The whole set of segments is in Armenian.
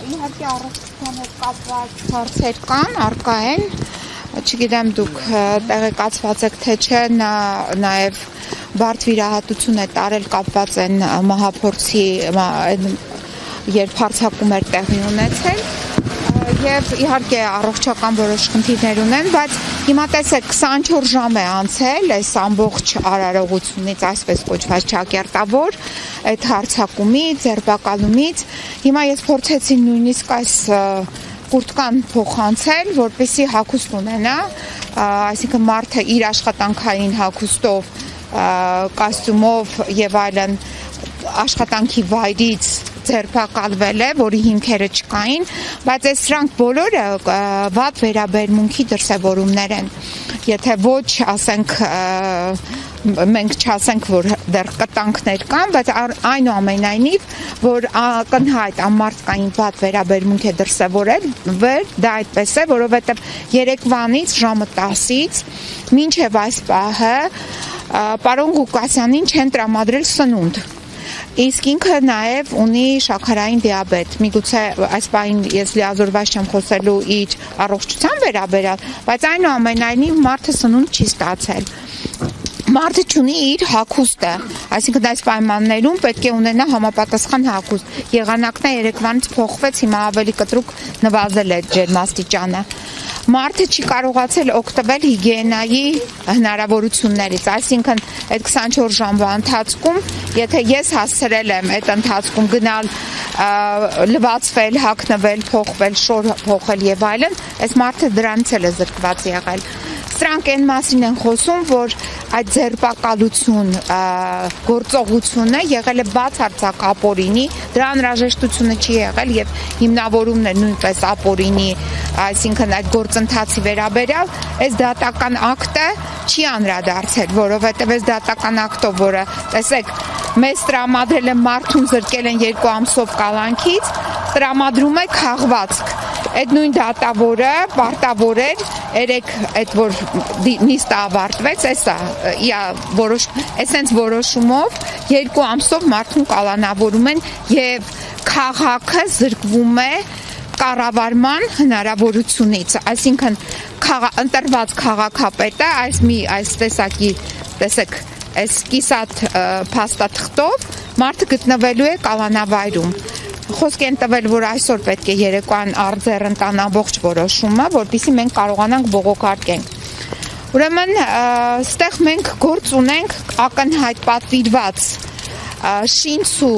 իհարկե առողջության հետ կապված հարցեր կան, առկա են, չգիտեմ դուք տեղեկացված եք թե չէ, նա նաև բարդ վիրահատություն է տարել կապված են մահափորձի, երբ հարձակում էր տեղի ունեցել եւ իհարկե առողջական որոշ խնդիրներ ունեն, բայց հիմա տեսեք 24 ժամ է անցել այս ամբողջ արարողությունից, այսպես կոչված ճակերտավոր այդ հարձակումից, ձերբակալումից։ Հիմա ես փորձեցի նույնիսկ այս կուրտկան փոխանցել, որպեսզի հագուստ ունենա, այսինքն մարդը իր աշխատանքային հագուստով, կոստյումով եւ այլն աշխատանքի վայրից ձերբակալվել է, որի հիմքերը չկային, բայց այս սրանք բոլորը վատ վերաբերմունքի դրսևորումներ են։ Եթե ոչ ասենք մենք չասենք, որ դեռ կտանքներ կան, բայց այնուամենայնիվ, որ ակնհայտ ամարտկային վատ վերաբերմունք է դրսևորել, դա այդպես է, որովհետև երեկվանից ժամը 10-ից մինչև այս պահը պարոն Ղուկասյանին չեն տրամադրել սնունդ։ Իսկ ինքը նաև ունի շաքարային դիաբետ։ Միգուցե այս պահին ես լիազորված չեմ խոսելու իր առողջության վերաբերյալ, բայց այնուամենայնիվ մարդը սնունդ չի ստացել։ Մարդը ունի իր հագուստը, այսինքն այս պայմաններում պետք է ունենա համապատասխան հագուստ։ Եղանակն է երեկվանից փոխվեց, հիմա ավելի կտրուկ նվազել է ջերմաստիճանը։ Մարդը չի կարողացել օգտվել հիգիենայի հնարավորություններից, այսինքն այդ 24 ժամվա ընթացքում, եթե ես հասցրել եմ այդ ընթացքում գնալ լվացվել, հագնվել, փոխվել, շոր փոխել եւ այլն, այս մարդը դրանից էլ է զրկված եղել։ Սրանք այն մասին են խոսում, որ այդ ձերբակալություն գործողությունը եղել է բացարձակ ապօրինի, դրա անհրաժեշտությունը չի եղել եւ հիմնավորումն է նույնպես ապօրինի, այսինքն այդ գործընթացի վերաբերյալ այս դատական ակտը չի անդրադարձել, որովհետեւ այս դատական ակտով, որը տեսեք, մեզ տրամադրել են մարդուն զրկել են 2 ամսով կալանքից, տրամադրում է քաղվածք։ Այդ նույն դատավորը պարտավոր էր երեք այդ որ նիստը ավարտվեց, այսենց որոշումով 2 ամսով մարդուն կալանավորում են եւ քաղաքը զրկվում է կառավարման հնարավորությունից, այսինքն ընտրված քաղաքապետը այս տեսակի, տեսեք, այս կիսատ փաստաթղթով մարդը գտնվելու է կալանավայրում։ Խոսք են տվել, որ այսօր պետք է երեկոյան արձեռն տան ամբողջ որոշումը, որպեսզի մենք կարողանանք բողոքարկենք։ Ուրեմն, ստեղ մենք գործ ունենք ակնհայտ պատվիրված շինցու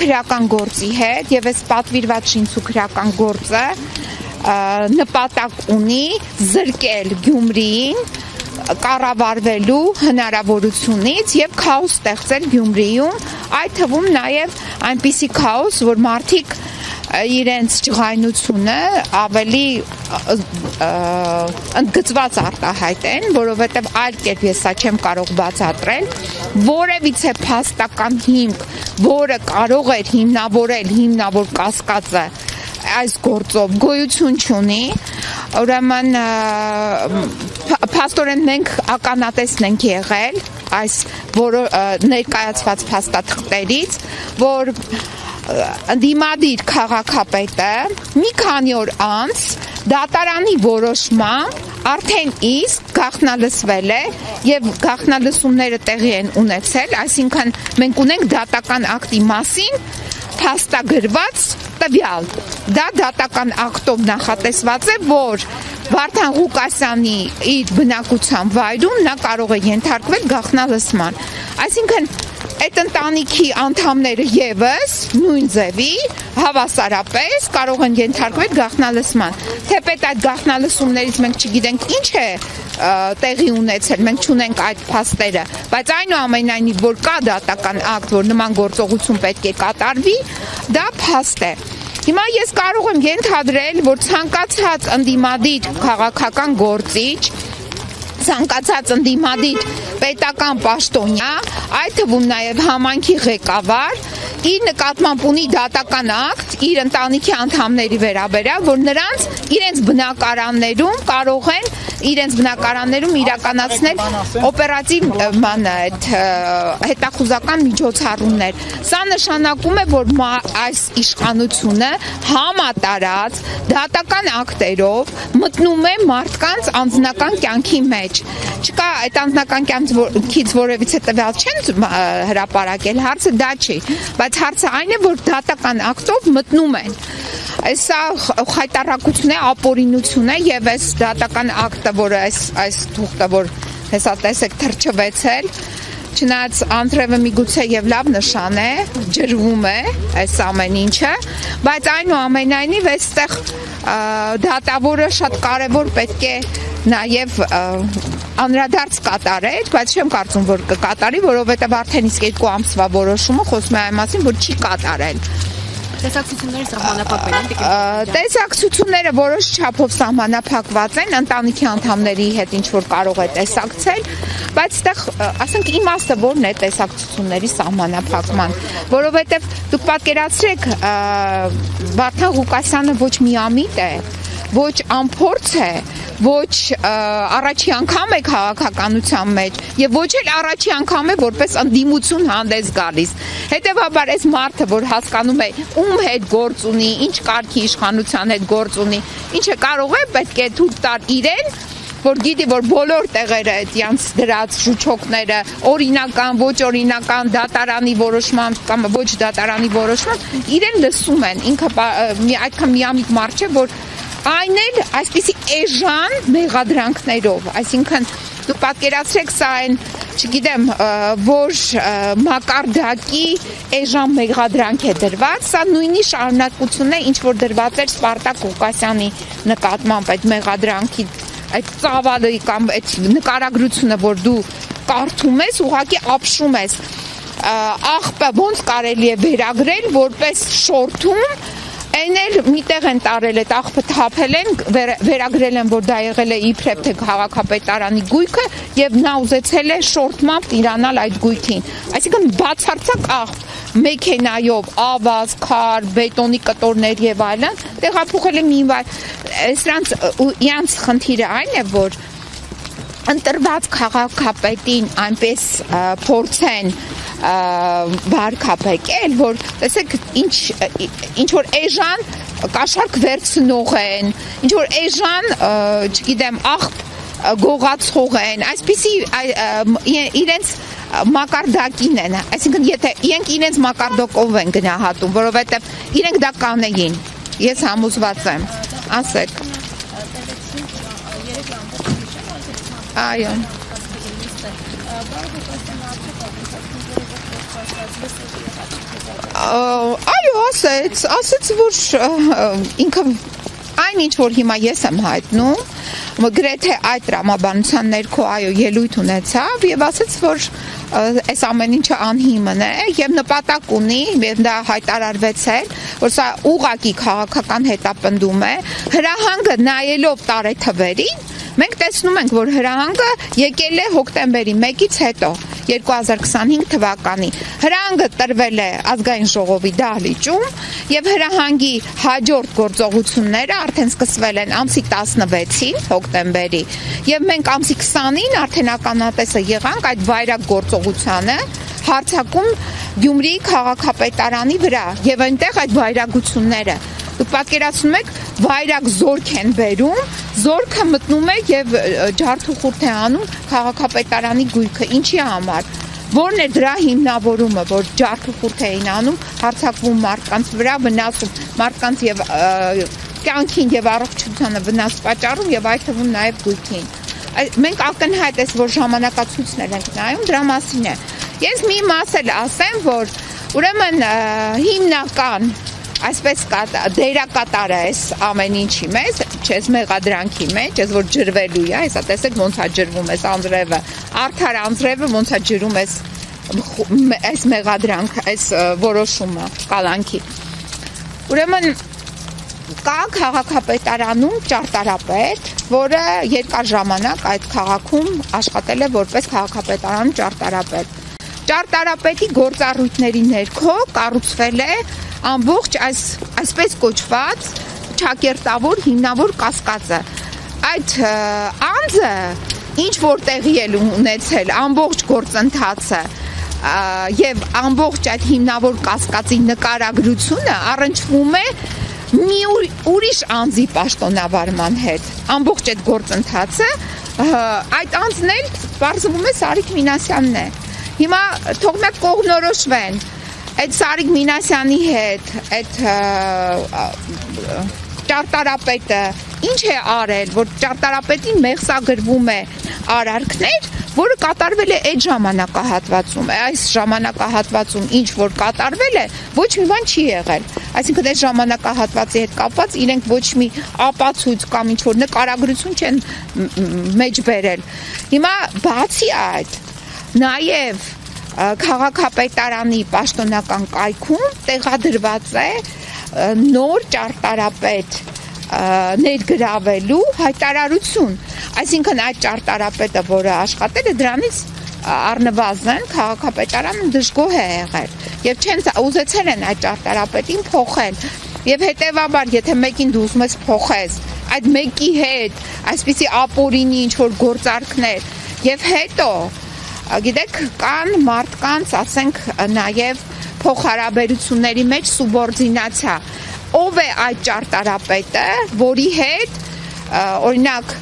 քրեական գործի հետ, եւ այս պատվիրված շինցու քրեական գործը նպատակ ունի զրկել Գյումրիին կառավարվելու հնարավորությունից եւ քաոս ստեղծել Գյումրիում, այդ թվում նաեւ այնպիսի քաոս, որ մարդիկ իրենց ջղայնությունը ավելի ընդգծված արտահայտեն, որովհետեւ այլ կերպ ես սա չեմ կարող բացատրել, որևիցե փաստական հիմք, որը կարող էր հիմնավոր կասկածը այս գործով գոյություն չունի, ուրեմն փաստորեն մենք ականատեսն ենք եղել այս ներկայացված փաստաթղթերից, որ դիմադիր քաղաքապետը մի քանի օր անց դատարանի որոշմամբ արդեն իսկ գաղտնալսվել է եւ գաղտնալսումները տեղի են ունեցել, այսինքն մենք ունենք դատական ակտի մասին փաստագրված տվյալ։ Դա դատական ակտով նախատեսված է, որ Վարդան Ղուկասյանի իր բնակության վայրում նա կարող է ենթարկվել գաղտնալսման։ Այսինքն այդ ընտանիքի անդամները եւս նույն ձևի հավասարապես կարող են ենթարկվել գաղտնալսման։ Թեպետ այդ գաղտնալսումներից մենք չգիտենք ինչ է տեղի ունեցել, մենք չունենք այդ փաստերը, բայց այնուամենայնիվ որ կա դատական ակտ, որ նման գործողություն պետք է կատարվի, դա փաստ է։ Հիմա ես կարող եմ ենթադրել, որ ցանկացած ընդդիմադիր քաղաքական գործիչ, ցանկացած ընդդիմադիր պետական պաշտոնյա, այդ թվում նաև համայնքի ղեկավար, իր նկատմամբ ունի դատական ակտ իր ընտանիքի անդամների վերաբերյալ, որ նրանց իրենց բնակարաններում կարող են իրենց բնակարաններում իրականացնել օպերատիվ այդ հետախուզական միջոցառումներ։ Սա նշանակում է, որ այս իշխանությունը համատարած դատական ակտերով մտնում է մարդկանց անձնական կյանքի մեջ։ Չկա այդ անձնական կյանքից որևիցե տվյալ չեն հրապարակել, հարցը դա չի, բայց հարցը այն է, որ դատական ակտով մտնում են։ Սա խայտառակություն է, ապօրինություն է եւ այս դատական ակտը, որը այս թուղթը, որ հեսա տեսեք թրջվեցել, չնայած անձրևը միգուցե եւ լավ նշան է, ջրվում է այս ամեն ինչը, բայց այնուամենայնիվ այստեղ դատավորը շատ կարեւոր պետք է նաեւ անդրադարձ կատարել, բայց չեմ կարծում, որ կկատարի, որովհետեւ արդեն իսկ 2 ամսվա որոշումը խոսում է այն մասին, որ չի կատարել։ Տեսակցությունները սահմանափակվել են, տեսակցությունները որոշ չափով սահմանափակված են, ընտանիքի անդամների հետ ինչ որ կարող է տեսակցել, բայց այդտեղ, ասենք, իմաստը որն է տեսակցությունների սահմանափակման, որովհետև դուք պատկերացրեք, Վարդան Ղուկասյանը ոչ միամիտ է, ոչ անփորձ է, ոչ առաջի անգամ է քաղաքականության մեջ եւ ոչ էլ առաջի անգամ է որպես ընդդիմություն հանդես գալիս։ Հետևաբար այս մարդը, որ հասկանում է ում հետ գործ ունի, ինչ կարգի իշխանության հետ գործ ունի, ինչը կարող է պետք է թույլ տալ իրեն, որ գիտի, որ բոլոր տեղերը այդյանց դրած շուչոկները օրինական, ոչ օրինական դատարանի որոշմամբ կամ ոչ դատարանի որոշմամբ իրեն լսում են, ինքը այդքան միամիտ մարդ չէ, որ այն էլ այսպիսի էժան մեղադրանքներով, այսինքն դուք պատկերացրեք սա այն, չգիտեմ, որ մակարդակի էժան մեղադրանք է դրված, սա նույնի շարունակությունն է, ինչ որ դրված էր Սպարտակ Ղուկասյանի նկատմամբ այդ մեղադրանքի, այդ ծավալը կամ այդ նկարագրությունը, որ դու կարդում ես, ուղղակի ապշում ես, աղբը ոնց կարելի է վերագրել, որպես շորթում, Այն էլ միտեղ են տարել այդ աղբը թափել են, վերագրել են, որ դա եղել է իբրև թե քաղաքապետարանի գույքը եւ նա ուզեցել է շորտմամբ տիրանալ այդ գույքին։ Այսինքն բացարձակ աղբ մեքենայով ավազ, քար, բետոնի կտորներ եւ այլն տեղափոխել է մի վայր։ Սրանց իրանց խնդիրը այն է, որ ընտրված քաղաքապետին այնպես փորձեն վարկապեկել, որ տեսեք ինչ որ էժան կաշառք վերցնող են, ինչ որ էժան, չգիտեմ, աղբ գողացող են, այսպիսի իրենց մակարդակին են, այսինքն եթե իրենք իրենց մակարդակով են գնահատում, որովհետև իրենք դա կանեին, ես համոզված եմ, ասեք։ Այո։ Այո, ասեց, որ ինքը այն ինչ որ հիմա ես եմ հայտնում, գրեթե այդ տրամաբանության ներքո այո ելույթ ունեցավ եւ ասեց, որ այս ամեն ինչը անհիմն է եւ նպատակ ունի, եւ դա հայտարարվեցել, որ սա ուղղակի քաղաքական հետապնդում է, հրահանգը նայելով տարեթվերին մենք տեսնում ենք, որ հրահանգը եկել է հոկտեմբերի 1-ից հետո 2025 թվականի։ Հրահանգը տրվել է ազգային ժողովի դահլիճում եւ հրահանգի հաջորդ գործողությունները արդեն սկսվել են ամսի 16-ին հոկտեմբերի եւ մենք ամսի 20-ին արդեն ականատեսը եղանք այդ վայրագ գործողությանը հարձակում Գյումրիի քաղաքապետարանի վրա եւ այնտեղ այդ վայրագությունները դուք պատկերացնում եք վայրագ զորք են բերում, զորքը մտնում է եւ ջարդուխուրդ է անում քաղաքապետարանի գույքը, ինչի համար, որն է դրա հիմնավորումը, որ ջարդուխուրդ էին անում, հարձակվում մարդկանց վրա, վնասում մարդկանց եւ կյանքին եւ առողջությանը վնաս պատճառում եւ այդ թվում նաեւ գույքին։ Մենք ակնհայտ էս որ ժամանակացույցներ ենք նայում, դրա մասին է։ Ես մի մաս էլ ասեմ, որ ուրեմն հիմնական այսպես դերակատարը էս ամեն ինչի մեջ, չես մեղադրանքի մեջ, ես որ ջրվելու է, հեսա տեսեք ոնց է ջրվում էս անձրևը, արդար անձրևը ոնց է ջրում էս մեղադրանք, էս որոշումը կալանքի։ Ուրեմն կա քաղաքապետարանում ճարտարապետ, որը երկար ժամանակ այդ քաղաքում աշխատել է որպես քաղաքապետարանում ճարտարապետ։ Ճարտարապետի գործառույթների ներքո կառուցվել է ամբողջ այսպես կոչված ճակերտավոր հիմնավոր կասկածը։ այդ անձը ինչ որ տեղի էլ ունեցել ամբողջ գործընթացը եւ ամբողջ այդ հիմնավոր կասկածի նկարագրությունը առնչվում է մի ուրիշ անձի պաշտոնավարման հետ ամբողջ այդ գործընթացը այդ անձն էլ բարձվում է Սարիկ Մինասյանն է հիմա թող մեկ կողմնորոշվեն այդ Սարիկ Մինասյանի հետ այդ ճարտարապետը ինչ է արել որ ճարտարապետին մեղսագրվում է արարքներ որը կատարվել է այդ ժամանակահատվածում այս ժամանակահատվածում ինչ որ կատարվել է ոչ մի բան չի եղել այսինքն այս ժամանակահատվածի հետ կապված իրենք ոչ մի ապացույց կամ ինչ որ նկարագրություն չեն մեջ բերել հիմա բացի այդ նաև քաղաքապետարանի պաշտոնական կայքում տեղադրված է նոր ճարտարապետ ներգրավելու հայտարարություն այսինքն այդ ճարտարապետը որը աշխատել է դրանից առնվազն քաղաքապետարանը դժգոհ է եղել եւ չեն ուզեցել են այդ ճարտարապետին փոխել եւ հետեւաբար եթե մեկին դու ուզում ես փոխես այդ մեկի հետ այսպիսի ապօրինի ինչ որ գործարքներ եւ հետո գիտեք կան մարդկանց ասենք նաեւ փոխհարաբերությունների մեջ սուբորդինացիա ով է այդ ճարտարապետը որի հետ օրինակ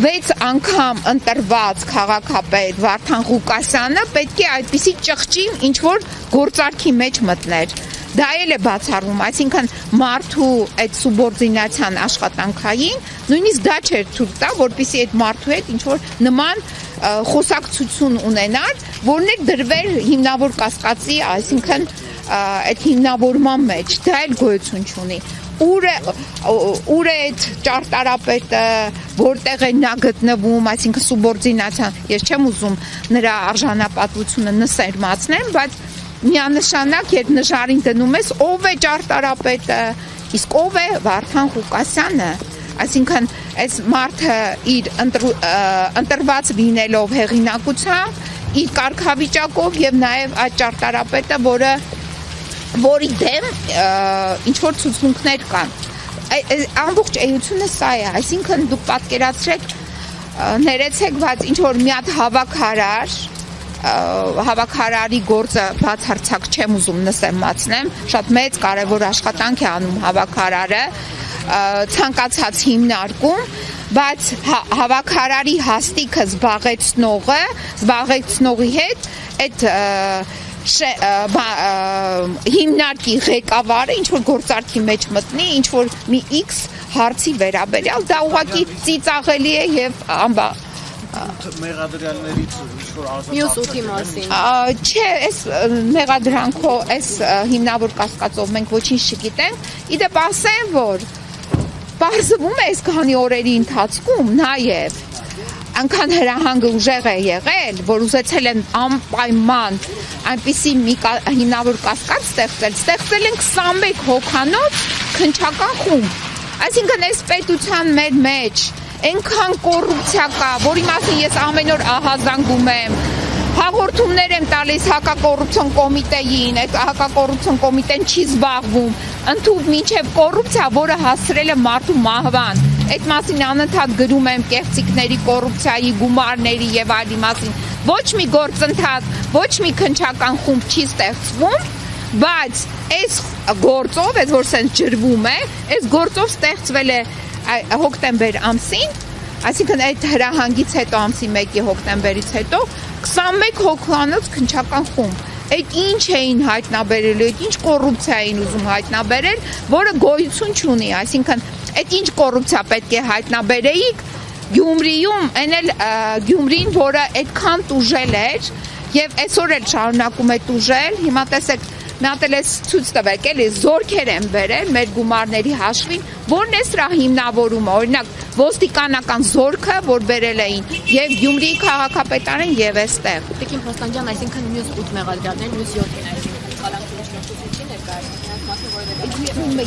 6 անգամ ընտրված քաղաքապետ Վարդան Ղուկասյանը պետք է այդպիսի ճղճին ինչ որ գործարքի մեջ մտներ դա էլ է բացառվում այսինքն մարդու այդ սուբորդինացիան աշխատանքային նույնիսկ դա չէր թույլ տա որպեսզի այդ մարդու հետ ինչ որ նման խոսակցություն ունենար որն է դրվել հիմնավոր կասկածի այսինքն այդ հիմնավորման մեջ դա էլ գոյություն չունի ուր է այդ ճարտարապետը որտեղ է նա գտնվում այսինքն սուբորդինացիան ես չեմ ուզում նրա արժանապատվությունը նսերմացնեմ բայց միանշանակ երբ նժարին դնում ես ով է ճարտարապետը իսկ ով է Վարդան Ղուկասյանը այսինքն այս մարդը իր ընտրված լինելով հեղինակությամբ իր կարգավիճակով եւ նաեւ այդ ճարտարապետը որի դեմ ինչ որ ցուցմունքներ կան ամբողջ էությունը սա է այսինքն դուք պատկերացրեք ներեցեք բայց ինչ որ մի հատ հավաքարարի գործը բացարձակ չեմ ուզում նսեմացնեմ շատ մեծ կարևոր աշխատանք է անում հավաքարարը ցանկացած հիմնարկում բայց հավաքարարի հաստիքը զբաղեցնողի հետ այդ հիմնարկի ղեկավարը ինչ որ գործարքի մեջ մտնի ինչ որ մի X հարցի վերաբերյալ դա ուղղակի ծիծաղելի է եւ մեղադրյալներից ինչ որ մյուս ուտի մասին չէ այս մեղադրանքով այս հիմնավոր կասկածով մենք ոչինչ չգիտենք իդեպ ասեմ որ բարձվում է այս քանի օրերի ընթացքում նաեւ Անքան հրահանգը ուժեղ է եղել, որ ուզեցել են անպայման այնպիսի մի հիմնավոր կասկած ստեղծել են 21 հոգանոց քննչական խումբ։ Այսինքն այս պետության մեր մեջ այնքան կոռուպցիա կա, որի մասին ես ամեն օր ահազանգում եմ, հաղորդումներ եմ տալիս հակակոռուպցիոն կոմիտեին, այդ հակակոռուպցիոն կոմիտեն չի զբաղվում, ընդհանուր մինչև կոռուպցիա, որը հասցրել է մարդու մահվան։ Այդ մասին անընդհատ գրում եմ կեղծիքների, կոռուպցիայի, գումարների եւ այլի մասին։ Ոչ մի գործընթաց, ոչ մի քննչական խումբ չի ստեղծվում, բայց այս գործով, այս որ սենց ջրվում է, այս գործով ստեղծվել է հոկտեմբեր ամսին, այսինքն այդ հրահանգից հետո ամսի 1-ի հոկտեմբերից հետո 21 հոգանոց քննչական խումբ։ Այդ ինչ էին հայտնաբերել, այդ ինչ կոռուպցիա էին ուզում հայտնաբերել, որը գոյություն չունի, այսինքն այդ ինչ կոռուպցիա պետք է հայտնաբերեիք Գյումրիում, այն էլ Գյումրին, որը այդքան տուժել էր եւ այսօր էլ շարունակում է տուժել, հիմա տեսեք մի հատ էլ ցույց տվեք, էլի զորքեր են բերել մեր գումարների հաշվին, որն է սրա հիմնավորումը, օրինակ ոստիկանական զորքը, որ բերել էին եւ Գյումրիի քաղաքապետարան եւ այստեղ։ Տիկին Փոստանջյան, այսինքն մյուս 8 մեղադրյալներ, մյուս 7-ին այսինքն կալանքների շրջանցի ներկայացնում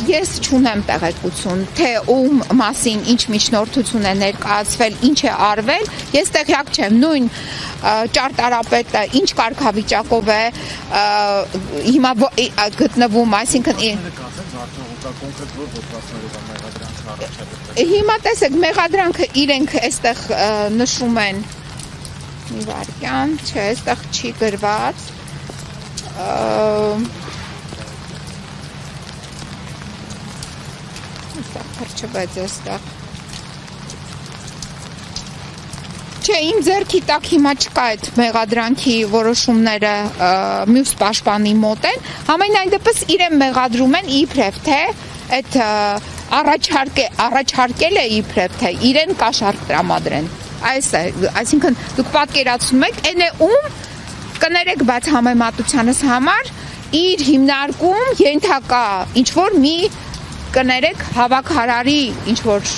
Ես չունեմ տեղեկություն, թե ում մասին ինչ միջնորդություն է ներկայացվել, ինչ է արվել, ես տեղյակ չեմ, նույն ճարտարապետը ինչ կարգավիճակով է հիմա գտնվում, այսինքն հիմա տեսեք, մեղադրանքը իրենք այստեղ նշում են մի վարքյան, չէ, այստեղ չի գրված Փրկվեց այստեղ։ Չէ, իմ ձեռքի տակ հիմա չկա այդ մեղադրանքի որոշումները մյուս պաշտպանի մոտ են, համենայն դեպս իրեն մեղադրում են իբրև թե այդ առաջարկել է իբրև թե իրեն կաշառք տրամադրեն։ Այս է, այսինքն դուք պատկերացնում եք, այն է ում կներեք, բայց համեմատությանս համար իր հիմնարկում ենթակա ինչ որ մի կներեք հավաքարարի ինչ-որ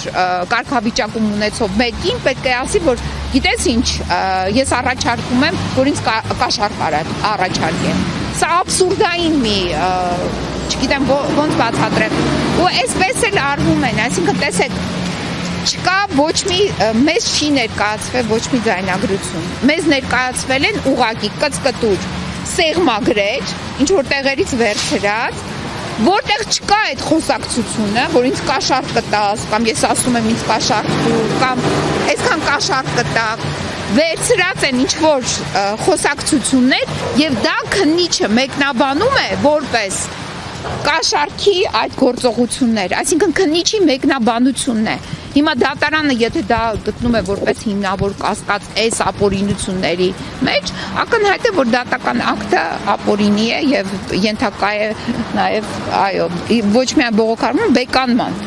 կարգավիճակում ունեցող մեկին պետք է ասի, որ գիտես ինչ, ես առաջարկում եմ, որ ինձ կաշառք առաջարկեմ։ Սա աբսուրդային մի, չգիտեմ ոնց բացատրեմ, ու այսպես էլ արվում են, այսինքն տեսեք, չկա ոչ մի, մեզ չի ներկայացվել ոչ մի ձայնագրություն, մեզ ներկայացվել են ուղղակի կծկտուր, սեղմագրեր, ինչ-որ տեղերից վերցրած, որտեղ չկա այդ խոսակցությունը, որ ինձ կաշառք կտաս, կամ ես ասում եմ ինձ կաշառք տուր, կամ այսքան կաշառք կտակ, վերցրած են ինչ-որ խոսակցություններ և դա քննիչը մեկնաբանում է որպես կաշառքի այդ գործողություններ, այսինքն քննիչի մեկնաբանությունն է։ Հիմա դատարանը, եթե դա գտնում է որպես հիմնավոր կասկած այս ապօրինությունների մեջ, ակնհայտ է, որ դատական ակտը ապօրինի է և ենթակա է նաև, այո, ոչ միայն բողոքարկման, բեկանման։